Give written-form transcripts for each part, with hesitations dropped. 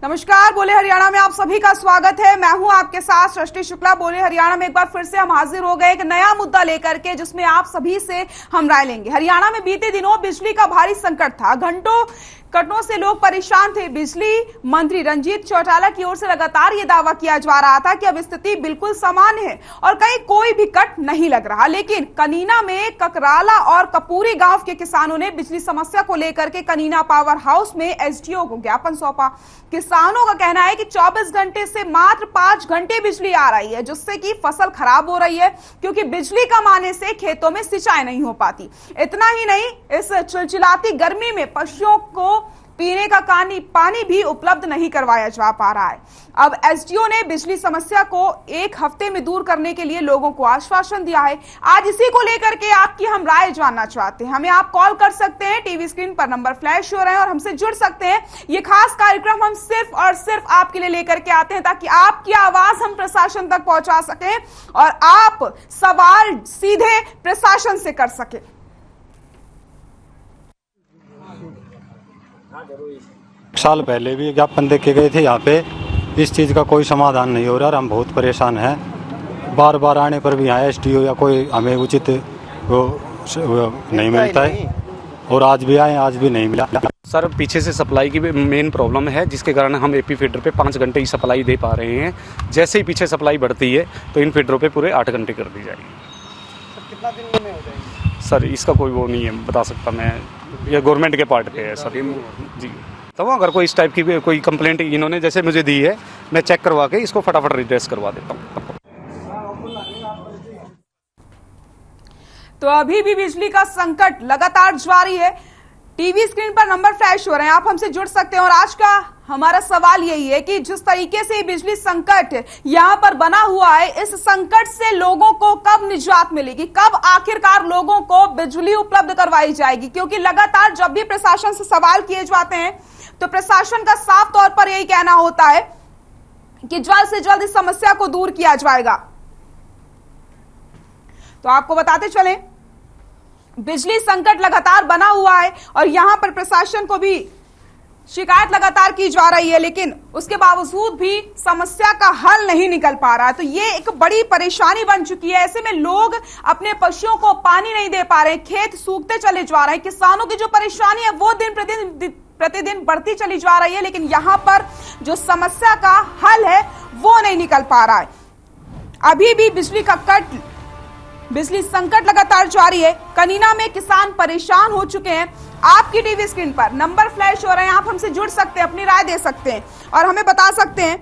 नमस्कार, बोले हरियाणा में आप सभी का स्वागत है। मैं हूं आपके साथ सृष्टि शुक्ला। बोले हरियाणा में एक बार फिर से हम हाजिर हो गए एक नया मुद्दा लेकर के, जिसमें आप सभी से हम राय लेंगे। हरियाणा में बीते दिनों बिजली का भारी संकट था। घंटों कटों से लोग परेशान थे। बिजली मंत्री रंजीत चौटाला की ओर से लगातार ये दावा किया जा रहा था कि अब स्थिति बिल्कुल सामान्य है और कहीं कोई भी कट नहीं लग रहा। लेकिन कनीना में ककराला और कपूरी गांव के किसानों ने बिजली समस्या को लेकर के कनीना पावर हाउस में एसडीओ को ज्ञापन सौंपा। किसानों का कहना है कि 24 घंटे से मात्र 5 घंटे बिजली आ रही है, जिससे कि फसल खराब हो रही है, क्योंकि बिजली कम आने से खेतों में सिंचाई नहीं हो पाती। इतना ही नहीं, इस चिलचिलाती गर्मी में पशुओं को पीने का पानी भी उपलब्ध नहीं करवाया जा पा रहा है। अब एसडीओ ने बिजली समस्या को 1 हफ्ते में दूर करने के लिए लोगों को आश्वासन दिया है। आज इसी को लेकर के आपकी हम राय जानना चाहते हैं। हमें आप कॉल कर सकते हैं, टीवी स्क्रीन पर नंबर फ्लैश हो रहे हैं और हमसे जुड़ सकते हैं। ये खास कार्यक्रम हम सिर्फ और सिर्फ आपके लिए लेकर के आते हैं, ताकि आपकी आवाज हम प्रशासन तक पहुंचा सकें और आप सवाल सीधे प्रशासन से कर सकें। साल पहले भी ज्ञापन दे के गए थे। यहाँ पे इस चीज़ का कोई समाधान नहीं हो रहा और हम बहुत परेशान हैं। बार बार आने पर भी यहाँ एसडीओ या कोई हमें उचित वो नहीं मिलता है और आज भी आए, आज भी नहीं मिला। सर, पीछे से सप्लाई की मेन प्रॉब्लम है, जिसके कारण हम एपी फीडर पे 5 घंटे की सप्लाई दे पा रहे हैं। जैसे ही पीछे सप्लाई बढ़ती है तो इन फीडरों पे पूरे 8 घंटे कर दी जाएगी। सर, कितना दिन में हो जाएगी? सर, इसका कोई वो नहीं है बता सकता मैं, ये गवर्नमेंट के पार्ट पे है सर जी। तो अगर कोई इस टाइप की कोई कंप्लेंट इन्होंने जैसे मुझे दी है, मैं चेक करवा के इसको फटाफट रिड्रेस करवा देता हूँ। तो अभी भी बिजली का संकट लगातार जारी है। टीवी स्क्रीन पर नंबर फ्लैश हो रहे हैं, आप हमसे जुड़ सकते हैं। और आज का हमारा सवाल यही है कि जिस तरीके से बिजली संकट यहां पर बना हुआ है, इस संकट से लोगों को कब निजात मिलेगी, कब आखिरकार लोगों को बिजली उपलब्ध करवाई जाएगी? क्योंकि लगातार जब भी प्रशासन से सवाल किए जाते हैं तो प्रशासन का साफ तौर पर यही कहना होता है कि जल्द से जल्द इस समस्या को दूर किया जाएगा। तो आपको बताते चलें, बिजली संकट लगातार बना हुआ है और यहां पर प्रशासन को भी शिकायत लगातार की जा रही है, लेकिन उसके बावजूद भी समस्या का हल नहीं निकल पा रहा है। तो ये एक बड़ी परेशानी बन चुकी है। ऐसे में लोग अपने पशुओं को पानी नहीं दे पा रहे, खेत सूखते चले जा रहे हैं। किसानों की जो परेशानी है वो प्रतिदिन बढ़ती चली जा रही है, लेकिन यहां पर जो समस्या का हल है वो नहीं निकल पा रहा है। अभी भी बिजली संकट लगातार जारी है। कनीना में किसान परेशान हो चुके हैं। आपकी टीवी स्क्रीन पर नंबर फ्लैश हो रहे हैं, आप हमसे जुड़ सकते हैं, अपनी राय दे सकते हैं और हमें बता सकते हैं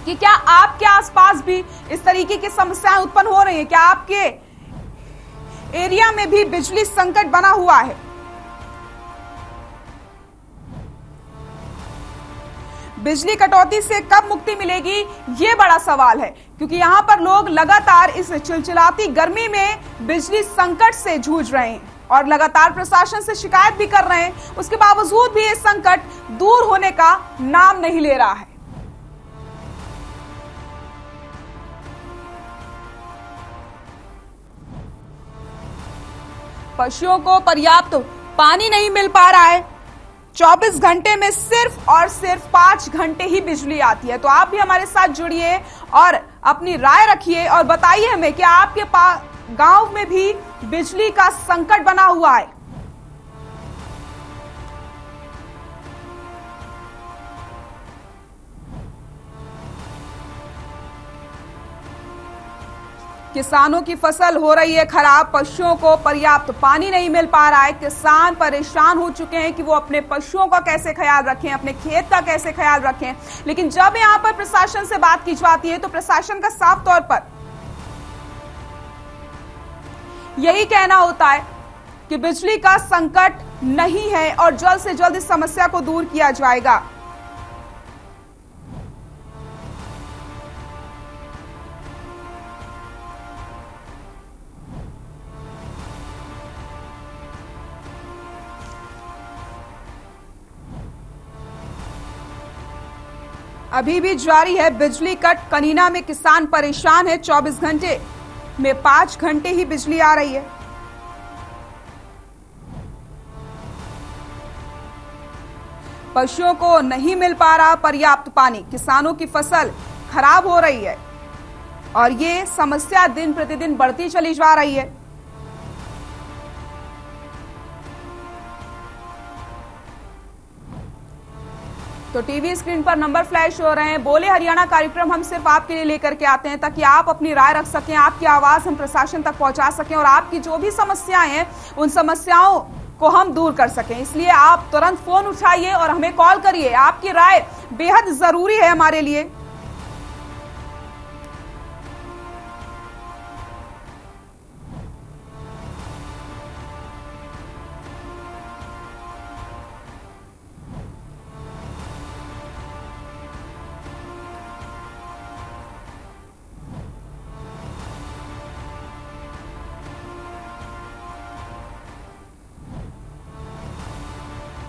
कि क्या आपके आसपास भी इस तरीके की समस्याएं उत्पन्न हो रही हैं? क्या आपके एरिया में भी बिजली संकट बना हुआ है? बिजली कटौती से कब मुक्ति मिलेगी, ये बड़ा सवाल है, क्योंकि यहां पर लोग लगातार इस चिलचिलाती गर्मी में बिजली संकट से जूझ रहे हैं और लगातार प्रशासन से शिकायत भी कर रहे हैं। उसके बावजूद भी ये संकट दूर होने का नाम नहीं ले रहा है। पशुओं को पर्याप्त पानी नहीं मिल पा रहा है। 24 घंटे में सिर्फ और सिर्फ 5 घंटे ही बिजली आती है। तो आप भी हमारे साथ जुड़िए और अपनी राय रखिए और बताइए हमें कि आपके गांव में भी बिजली का संकट बना हुआ है। किसानों की फसल हो रही है खराब, पशुओं को पर्याप्त पानी नहीं मिल पा रहा है। किसान परेशान हो चुके हैं कि वो अपने पशुओं का कैसे ख्याल रखें, अपने खेत का कैसे ख्याल रखें। लेकिन जब यहां पर प्रशासन से बात की जाती है तो प्रशासन का साफ तौर पर यही कहना होता है कि बिजली का संकट नहीं है और जल्द से जल्द इस समस्या को दूर किया जाएगा। अभी भी जारी है बिजली कट। कनीना में किसान परेशान है। 24 घंटे में 5 घंटे ही बिजली आ रही है। पशुओं को नहीं मिल पा रहा पर्याप्त पानी, किसानों की फसल खराब हो रही है और ये समस्या दिन प्रतिदिन बढ़ती चली जा रही है। तो टीवी स्क्रीन पर नंबर फ्लैश हो रहे हैं। बोले हरियाणा कार्यक्रम हम सिर्फ आपके लिए लेकर के आते हैं ताकि आप अपनी राय रख सकें, आपकी आवाज हम प्रशासन तक पहुंचा सकें और आपकी जो भी समस्याएं हैं उन समस्याओं को हम दूर कर सकें। इसलिए आप तुरंत फोन उठाइए और हमें कॉल करिए। आपकी राय बेहद जरूरी है हमारे लिए।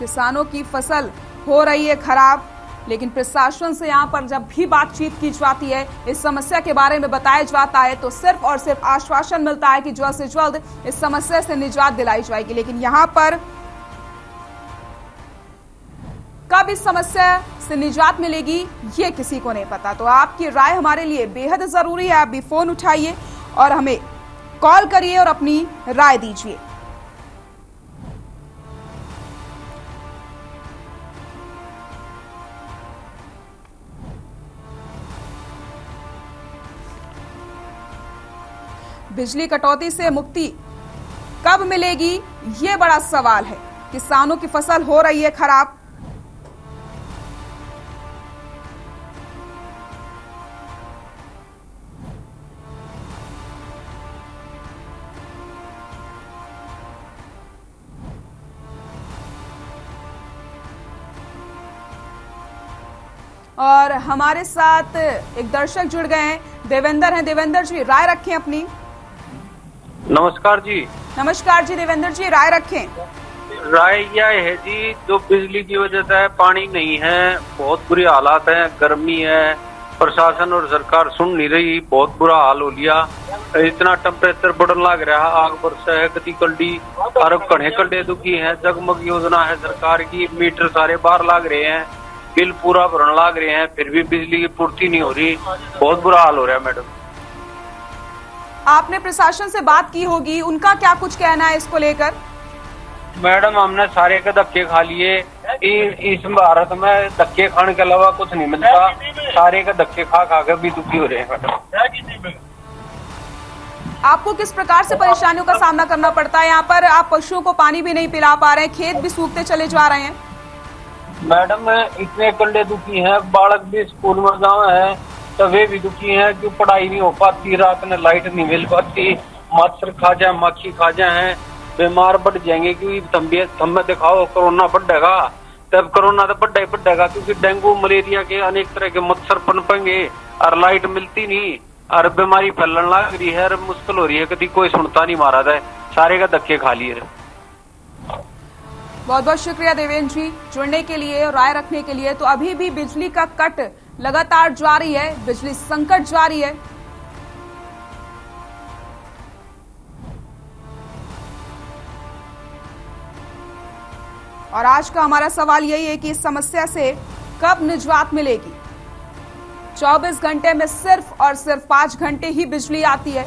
किसानों की फसल हो रही है खराब, लेकिन प्रशासन से यहाँ पर जब भी बातचीत की जाती है, इस समस्या के बारे में बताया जाता है तो सिर्फ और सिर्फ आश्वासन मिलता है कि जल्द से जल्द इस समस्या से निजात दिलाई जाएगी। लेकिन यहाँ पर कब इस समस्या से निजात मिलेगी ये किसी को नहीं पता। तो आपकी राय हमारे लिए बेहद जरूरी है। आप भी फोन उठाइए और हमें कॉल करिए और अपनी राय दीजिए। बिजली कटौती से मुक्ति कब मिलेगी ये बड़ा सवाल है। किसानों की फसल हो रही है खराब, और हमारे साथ एक दर्शक जुड़ गए हैं, देवेंद्र हैं। देवेंद्र जी राय रखें अपनी। नमस्कार जी। नमस्कार जी देवेंद्र जी, राय रखें। राय यह है जी, जो बिजली की वजह से पानी नहीं है, बहुत बुरी हालात है, गर्मी है, प्रशासन और सरकार सुन नहीं रही, बहुत बुरा हाल हो लिया। इतना टेम्परेचर बढ़ने लग रहा है, आग बरस है, कति कल्डी अरब कड़े कड्डे दुखी है। जगमग योजना है सरकार की, मीटर सारे बाहर लाग रहे हैं, बिल पूरा भरने लाग रहे हैं, फिर भी बिजली की पूर्ति नहीं हो रही। बहुत बुरा हाल हो रहा है मैडम। आपने प्रशासन से बात की होगी, उनका क्या कुछ कहना है इसको लेकर? मैडम हमने सारे के धक्के खा लिए। इस भारत में धक्के खाने के अलावा कुछ नहीं मिलता। सारे के धक्के खा खा के भी दुखी हो रहे हैं मैडम। आपको किस प्रकार से परेशानियों का सामना करना पड़ता है? यहाँ पर आप पशुओं को पानी भी नहीं पिला पा रहे हैं, खेत भी सूखते चले जा रहे हैं। मैडम इतने कंडे दुखी हैं, बालक भी स्कूल में जाओ है तो वे भी दुखी हैं कि पढ़ाई नहीं हो पाती, रात में लाइट नहीं मिल पाती, मच्छर खा जाए, मक्खी खा जाए, बीमार बढ़ जाएंगे। क्योंकि हमें दिखाओ कोरोना बढ़ेगा, तब कोरोना तो बढ़ा ही बढ़ेगा, क्योंकि डेंगू मलेरिया के अनेक तरह के मच्छर पनपेंगे और लाइट मिलती नहीं और बीमारी फैलने लग रही है और मुश्किल हो रही है। कभी कोई सुनता नहीं मारा था, सारे का धक्के खा लिए। बहुत बहुत शुक्रिया देवेंद्र जी जुड़ने के लिए और राय रखने के लिए। तो अभी भी बिजली का कट लगातार जारी है, बिजली संकट जारी है। और आज का हमारा सवाल यही है कि इस समस्या से कब निजात मिलेगी। 24 घंटे में सिर्फ और सिर्फ 5 घंटे ही बिजली आती है।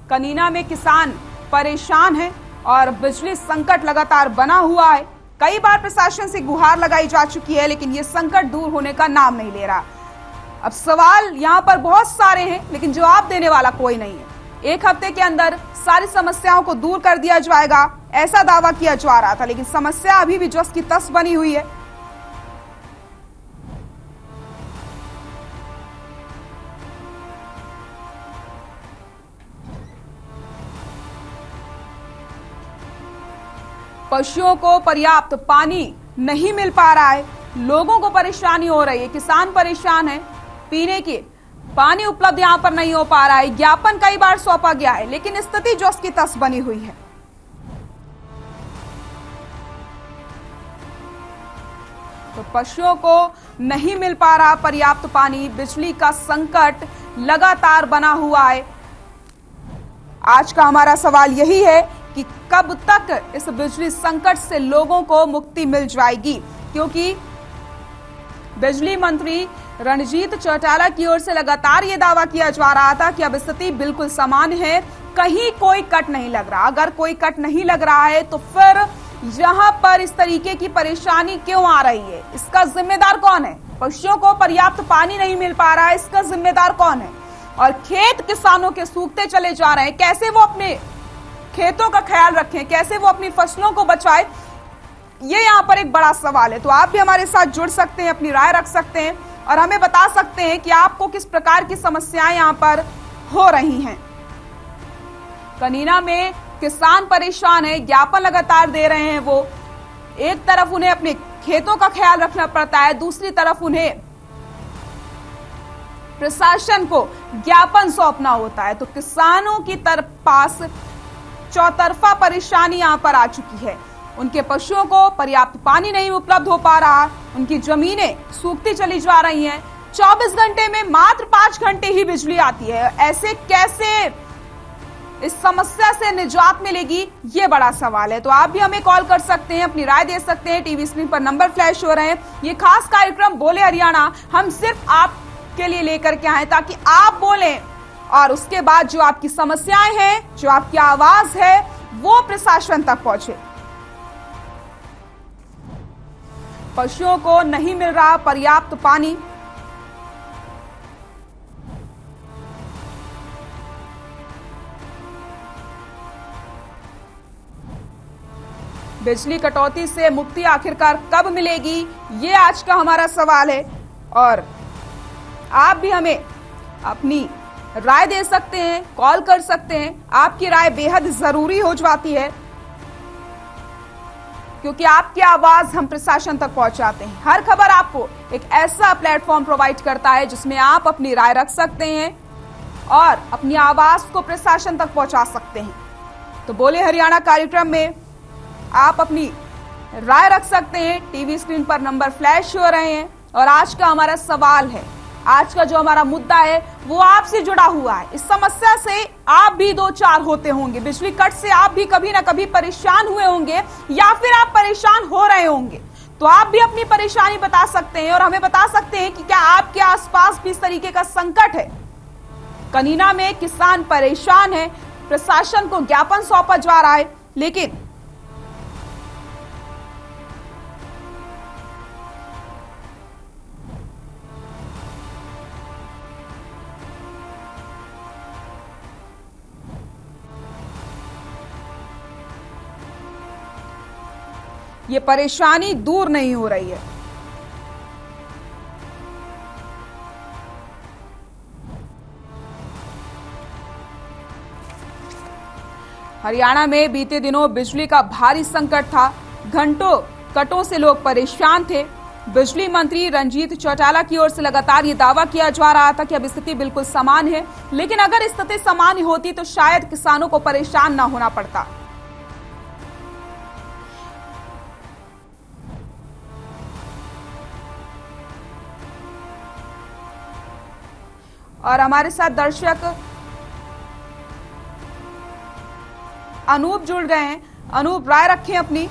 कनीना में किसान परेशान है और बिजली संकट लगातार बना हुआ है। कई बार प्रशासन से गुहार लगाई जा चुकी है, लेकिन ये संकट दूर होने का नाम नहीं ले रहा। अब सवाल यहाँ पर बहुत सारे हैं, लेकिन जवाब देने वाला कोई नहीं है। 1 हफ्ते के अंदर सारी समस्याओं को दूर कर दिया जाएगा, ऐसा दावा किया जा रहा था, लेकिन समस्या अभी भी जस की तस बनी हुई है। पशुओं को पर्याप्त पानी नहीं मिल पा रहा है, लोगों को परेशानी हो रही है, किसान परेशान है, पीने के पानी उपलब्ध यहां पर नहीं हो पा रहा है। ज्ञापन कई बार सौंपा गया है, लेकिन स्थिति जस की तस बनी हुई है। तो पशुओं को नहीं मिल पा रहा पर्याप्त पानी, बिजली का संकट लगातार बना हुआ है। आज का हमारा सवाल यही है कि कब तक इस बिजली संकट से लोगों को मुक्ति मिल जाएगी, क्योंकि बिजली मंत्री रणजीत चौटाला की ओर से लगातार ये दावा किया जा रहा था कि अब स्थिति बिल्कुल सामान्य है, कहीं कोई कट नहीं लग रहा। अगर कोई कट नहीं लग रहा है तो फिर यहाँ पर इस तरीके की परेशानी क्यों आ रही है, इसका जिम्मेदार कौन है? पशुओं को पर्याप्त पानी नहीं मिल पा रहा है, इसका जिम्मेदार कौन है? और खेत किसानों के सूखते चले जा रहे हैं, कैसे वो अपने खेतों का ख्याल रखें, कैसे वो अपनी फसलों को बचाए, ये यहाँ पर एक बड़ा सवाल है। तो आप भी हमारे साथ जुड़ सकते हैं, अपनी राय रख सकते हैं और हमें बता सकते हैं कि आपको किस प्रकार की समस्याएं यहाँ पर हो रही हैं। कनीना में किसान परेशान है, ज्ञापन लगातार दे रहे हैं वो। एक तरफ उन्हें अपने खेतों का ख्याल रखना पड़ता है, दूसरी तरफ उन्हें प्रशासन को ज्ञापन सौंपना होता है। तो किसानों की पास चौतरफा परेशानी यहां पर आ चुकी है। उनके पशुओं को पर्याप्त पानी नहीं उपलब्ध हो पा रहा, उनकी जमीनें सूखती चली जा रही हैं। 24 घंटे में मात्र 5 घंटे ही बिजली आती है। ऐसे कैसे इस समस्या से निजात मिलेगी, ये बड़ा सवाल है। तो आप भी हमें कॉल कर सकते हैं, अपनी राय दे सकते हैं। टीवी स्क्रीन पर नंबर फ्लैश हो रहे हैं। ये खास कार्यक्रम बोले हरियाणा हम सिर्फ आपके लिए लेकर के आए ताकि आप बोलें और उसके बाद जो आपकी समस्याएं हैं, जो आपकी आवाज है, वो प्रशासन तक पहुंचे। पशुओं को नहीं मिल रहा पर्याप्त पानी, बिजली कटौती से मुक्ति आखिरकार कब मिलेगी, ये आज का हमारा सवाल है। और आप भी हमें अपनी राय दे सकते हैं, कॉल कर सकते हैं। आपकी राय बेहद जरूरी हो जाती है, क्योंकि आपकी आवाज हम प्रशासन तक पहुंचाते हैं। हर खबर आपको एक ऐसा प्लेटफॉर्म प्रोवाइड करता है जिसमें आप अपनी राय रख सकते हैं और अपनी आवाज को प्रशासन तक पहुंचा सकते हैं। तो बोले हरियाणा कार्यक्रम में आप अपनी राय रख सकते हैं। टीवी स्क्रीन पर नंबर फ्लैश हो रहे हैं और आज का हमारा सवाल है, आज का जो हमारा मुद्दा है वो आपसे जुड़ा हुआ है। इस समस्या से आप भी दो चार होते होंगे, बिजली कट से आप भी कभी ना कभी परेशान हुए होंगे या फिर आप परेशान हो रहे होंगे। तो आप भी अपनी परेशानी बता सकते हैं और हमें बता सकते हैं कि क्या आपके आसपास भी इस तरीके का संकट है। कनीना में किसान परेशान है, प्रशासन को ज्ञापन सौंपा जा रहा है, लेकिन ये परेशानी दूर नहीं हो रही है। हरियाणा में बीते दिनों बिजली का भारी संकट था। घंटों कटों से लोग परेशान थे। बिजली मंत्री रणजीत चौटाला की ओर से लगातार ये दावा किया जा रहा था कि अब स्थिति बिल्कुल सामान्य है, लेकिन अगर स्थिति सामान्य होती तो शायद किसानों को परेशान ना होना पड़ता। और हमारे साथ दर्शक अनूप जुड़ गए हैं। अनूप, राय रखें अपनी।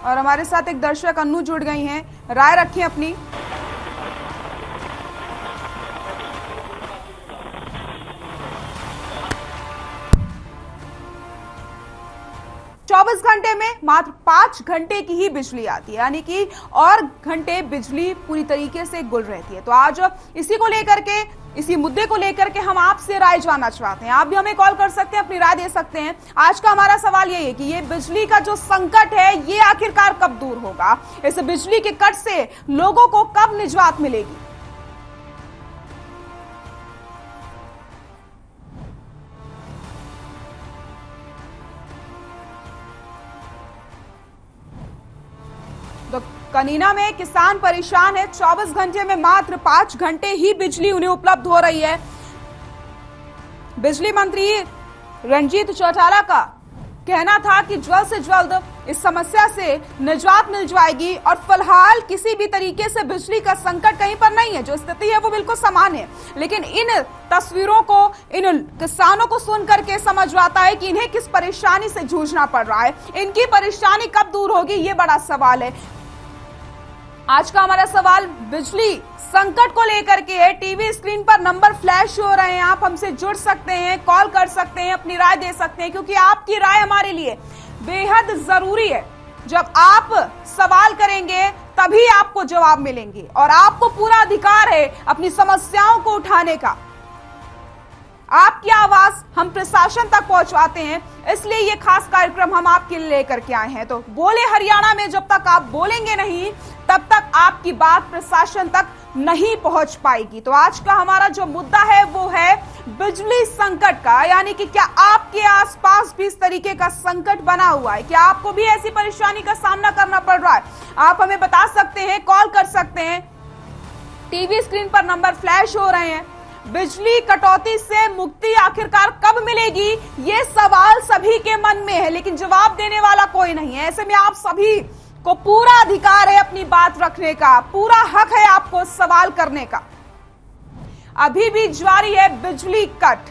और हमारे साथ एक दर्शक अन्नू जुड़ गई हैं, राय रखें अपनी। घंटे में मात्र 5 घंटे की ही बिजली आती है, यानी कि और घंटे बिजली पूरी तरीके से गुल रहती है। तो आज इसी को लेकर के, इसी मुद्दे को लेकर के हम आपसे राय जानना चाहते हैं। आप भी हमें कॉल कर सकते हैं, अपनी राय दे सकते हैं। आज का हमारा सवाल यही है कि ये बिजली का जो संकट है ये आखिरकार कब दूर होगा, इस बिजली के कट से लोगों को कब निजात मिलेगी। कनीना में किसान परेशान है। 24 घंटे में मात्र 5 घंटे ही बिजली उन्हें उपलब्ध हो रही है। बिजली मंत्री रणजीत चौटाला का कहना था कि जल्द से जल्द इस समस्या से निजात मिल जाएगी और फिलहाल किसी भी तरीके से बिजली का संकट कहीं पर नहीं है। जो स्थिति है वो बिल्कुल सामान्य है, लेकिन इन तस्वीरों को, इन किसानों को सुन करके समझ आता है कि इन्हें किस परेशानी से जूझना पड़ रहा है। इनकी परेशानी कब दूर होगी, ये बड़ा सवाल है। आज का हमारा सवाल बिजली संकट को लेकर के है। टीवी स्क्रीन पर नंबर फ्लैश हो रहे हैं, आप हमसे जुड़ सकते हैं, कॉल कर सकते हैं, अपनी राय दे सकते हैं, क्योंकि आपकी राय हमारे लिए बेहद जरूरी है। जब आप सवाल करेंगे तभी आपको जवाब मिलेंगे और आपको पूरा अधिकार है अपनी समस्याओं को उठाने का। आपकी आवाज हम प्रशासन तक पहुंचाते हैं, इसलिए ये खास कार्यक्रम हम आपके लिए लेकर के आए हैं। तो बोले हरियाणा में जब तक आप बोलेंगे नहीं तब तक आपकी बात प्रशासन तक नहीं पहुंच पाएगी। तो आज का हमारा जो मुद्दा है वो है बिजली संकट का, यानी कि क्या आपके आसपास भी इस तरीके का संकट बना हुआ है? क्या आपको भी ऐसी परेशानी का सामना करना पड़ रहा है? आप हमें बता सकते हैं, कॉल कर सकते हैं। टीवी स्क्रीन पर नंबर फ्लैश हो रहे हैं। बिजली कटौती से मुक्ति आखिरकार कब मिलेगी, ये सवाल सभी के मन में है, लेकिन जवाब देने वाला कोई नहीं है। ऐसे में आप सभी को पूरा अधिकार है अपनी बात रखने का, पूरा हक है आपको सवाल करने का। अभी भी जारी है बिजली कट।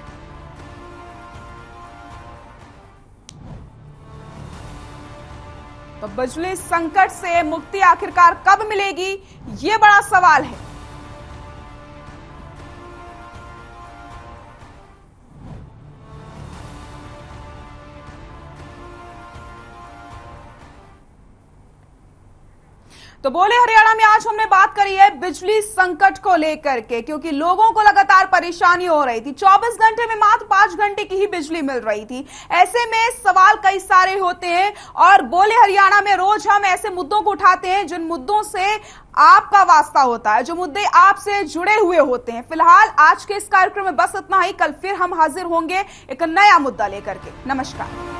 तो बिजली संकट से मुक्ति आखिरकार कब मिलेगी, ये बड़ा सवाल है। तो बोले हरियाणा में आज हमने बात करी है बिजली संकट को लेकर के, क्योंकि लोगों को लगातार परेशानी हो रही थी। 24 घंटे में मात्र 5 घंटे की ही बिजली मिल रही थी। ऐसे में सवाल कई सारे होते हैं और बोले हरियाणा में रोज हम ऐसे मुद्दों को उठाते हैं जिन मुद्दों से आपका वास्ता होता है, जो मुद्दे आपसे जुड़े हुए होते हैं। फिलहाल आज के इस कार्यक्रम में बस इतना ही। कल फिर हम हाजिर होंगे एक नया मुद्दा लेकर के। नमस्कार।